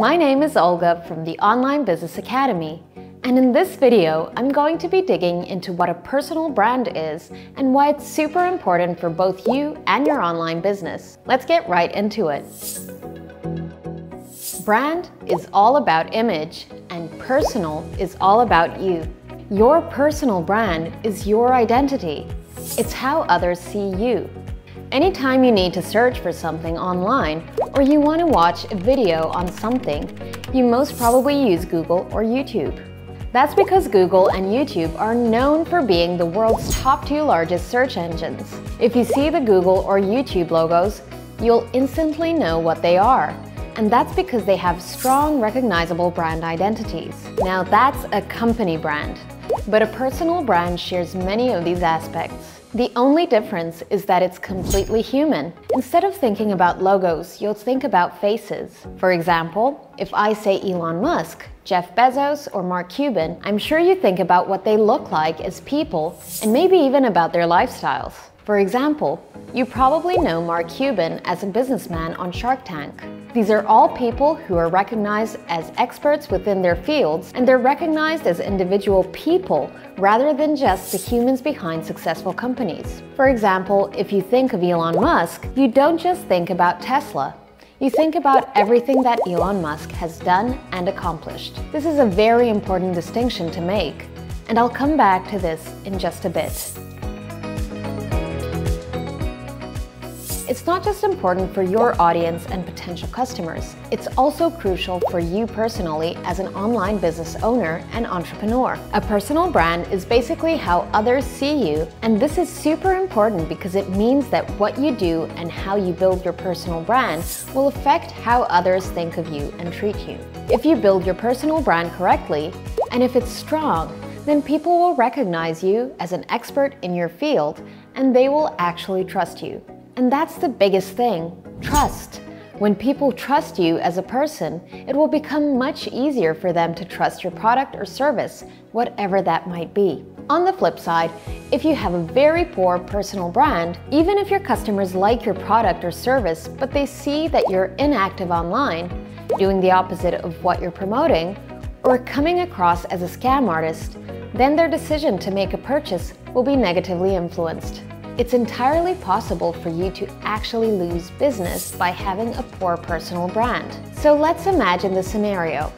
My name is Olga from the Online Business Academy, and in this video, I'm going to be digging into what a personal brand is and why it's super important for both you and your online business. Let's get right into it. Brand is all about image, and personal is all about you. Your personal brand is your identity. It's how others see you. Anytime you need to search for something online or you want to watch a video on something, you most probably use Google or YouTube. That's because Google and YouTube are known for being the world's top two largest search engines. If you see the Google or YouTube logos, you'll instantly know what they are. And that's because they have strong, recognizable brand identities. Now that's a company brand, but a personal brand shares many of these aspects. The only difference is that it's completely human. Instead of thinking about logos, you'll think about faces. For example, if I say Elon Musk, Jeff Bezos, or Mark Cuban, I'm sure you think about what they look like as people and maybe even about their lifestyles. For example, you probably know Mark Cuban as a businessman on Shark Tank. These are all people who are recognized as experts within their fields, and they're recognized as individual people rather than just the humans behind successful companies. For example, if you think of Elon Musk, you don't just think about Tesla. You think about everything that Elon Musk has done and accomplished. This is a very important distinction to make, and I'll come back to this in just a bit. It's not just important for your audience and potential customers, it's also crucial for you personally as an online business owner and entrepreneur. A personal brand is basically how others see you, and this is super important because it means that what you do and how you build your personal brand will affect how others think of you and treat you. If you build your personal brand correctly, and if it's strong, then people will recognize you as an expert in your field and they will actually trust you. And that's the biggest thing, trust. When people trust you as a person, it will become much easier for them to trust your product or service, whatever that might be. On the flip side, if you have a very poor personal brand, even if your customers like your product or service, but they see that you're inactive online, doing the opposite of what you're promoting, or coming across as a scam artist, then their decision to make a purchase will be negatively influenced. It's entirely possible for you to actually lose business by having a poor personal brand. So let's imagine the scenario,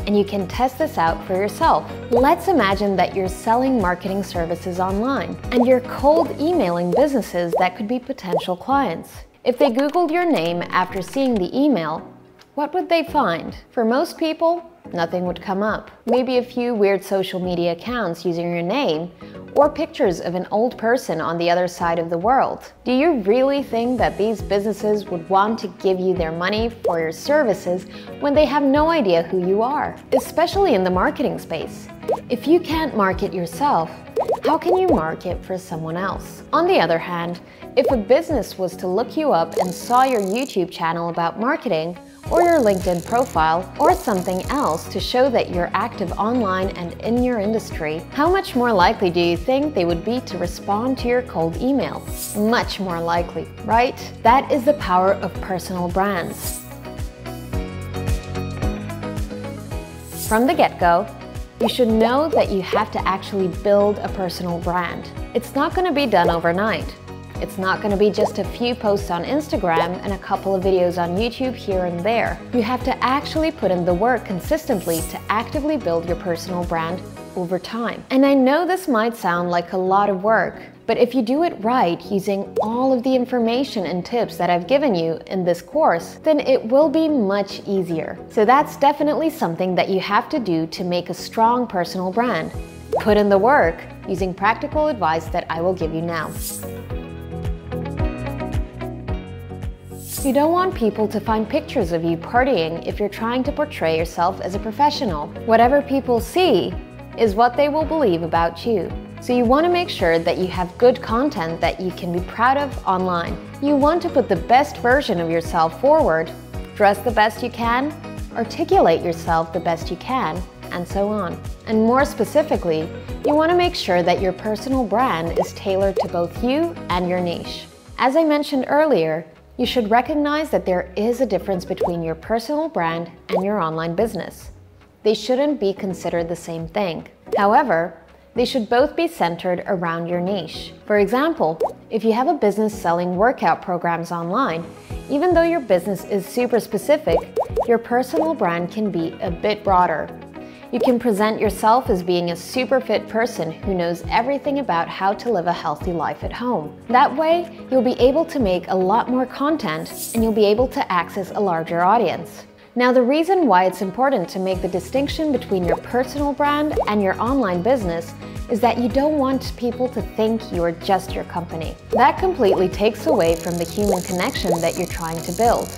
and you can test this out for yourself. Let's imagine that you're selling marketing services online, and you're cold emailing businesses that could be potential clients. If they Googled your name after seeing the email, what would they find? For most people, nothing would come up. Maybe a few weird social media accounts using your name, or pictures of an old person on the other side of the world. Do you really think that these businesses would want to give you their money for your services when they have no idea who you are? Especially in the marketing space. If you can't market yourself, how can you market for someone else? On the other hand, if a business was to look you up and saw your YouTube channel about marketing, or your LinkedIn profile, or something else to show that you're active online and in your industry, how much more likely do you think they would be to respond to your cold email? Much more likely, right? That is the power of personal brands. From the get-go, you should know that you have to actually build a personal brand. It's not going to be done overnight. It's not going to be just a few posts on Instagram and a couple of videos on YouTube here and there. You have to actually put in the work consistently to actively build your personal brand over time. And I know this might sound like a lot of work, but if you do it right using all of the information and tips that I've given you in this course, then it will be much easier. So that's definitely something that you have to do to make a strong personal brand. Put in the work using practical advice that I will give you now. You don't want people to find pictures of you partying if you're trying to portray yourself as a professional. Whatever people see is what they will believe about you. So you want to make sure that you have good content that you can be proud of online. You want to put the best version of yourself forward, dress the best you can, articulate yourself the best you can, and so on. And more specifically, you want to make sure that your personal brand is tailored to both you and your niche. As I mentioned earlier, you should recognize that there is a difference between your personal brand and your online business. They shouldn't be considered the same thing. However, they should both be centered around your niche. For example, if you have a business selling workout programs online, even though your business is super specific, your personal brand can be a bit broader. You can present yourself as being a super fit person who knows everything about how to live a healthy life at home. That way, you'll be able to make a lot more content and you'll be able to access a larger audience. Now, the reason why it's important to make the distinction between your personal brand and your online business is that you don't want people to think you are just your company. That completely takes away from the human connection that you're trying to build.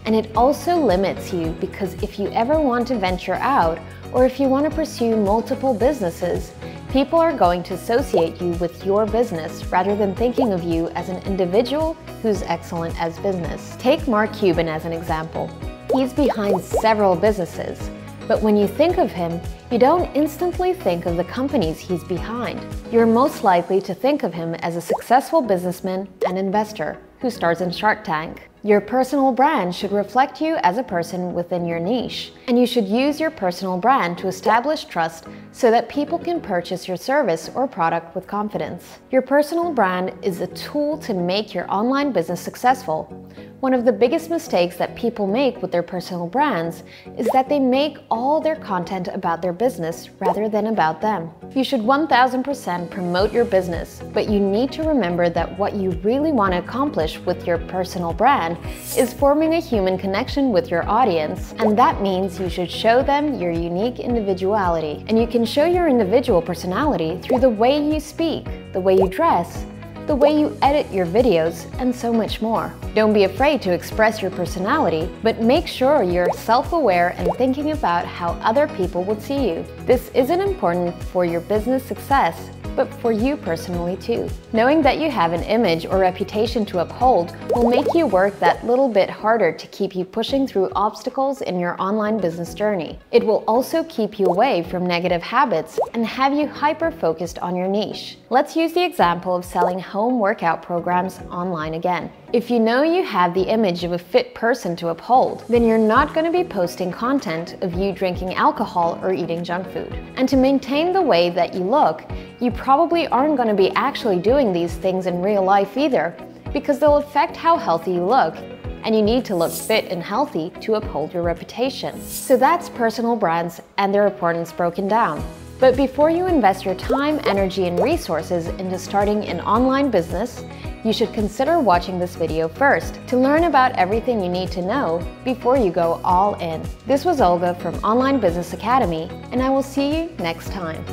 And it also limits you because if you ever want to venture out or if you want to pursue multiple businesses, people are going to associate you with your business rather than thinking of you as an individual who's excellent as business. Take Mark Cuban as an example. He's behind several businesses, but when you think of him, you don't instantly think of the companies he's behind. You're most likely to think of him as a successful businessman and investor who stars in Shark Tank. Your personal brand should reflect you as a person within your niche, and you should use your personal brand to establish trust so that people can purchase your service or product with confidence. Your personal brand is a tool to make your online business successful. One of the biggest mistakes that people make with their personal brands is that they make all their content about their business rather than about them. You should 1000% promote your business, but you need to remember that what you really want to accomplish with your personal brand is forming a human connection with your audience, and that means you should show them your unique individuality. And you can show your individual personality through the way you speak, the way you dress, the way you edit your videos, and so much more. Don't be afraid to express your personality, but make sure you're self-aware and thinking about how other people would see you. This isn't important for your business success, but for you personally too. Knowing that you have an image or reputation to uphold will make you work that little bit harder to keep you pushing through obstacles in your online business journey. It will also keep you away from negative habits and have you hyper-focused on your niche. Let's use the example of selling home workout programs online again. If you know you have the image of a fit person to uphold, then you're not going to be posting content of you drinking alcohol or eating junk food. And to maintain the way that you look, you probably aren't going to be actually doing these things in real life either, because they'll affect how healthy you look, and you need to look fit and healthy to uphold your reputation. So that's personal brands and their importance broken down. But before you invest your time, energy, and resources into starting an online business, you should consider watching this video first to learn about everything you need to know before you go all in. This was Olga from Online Business Academy, and I will see you next time.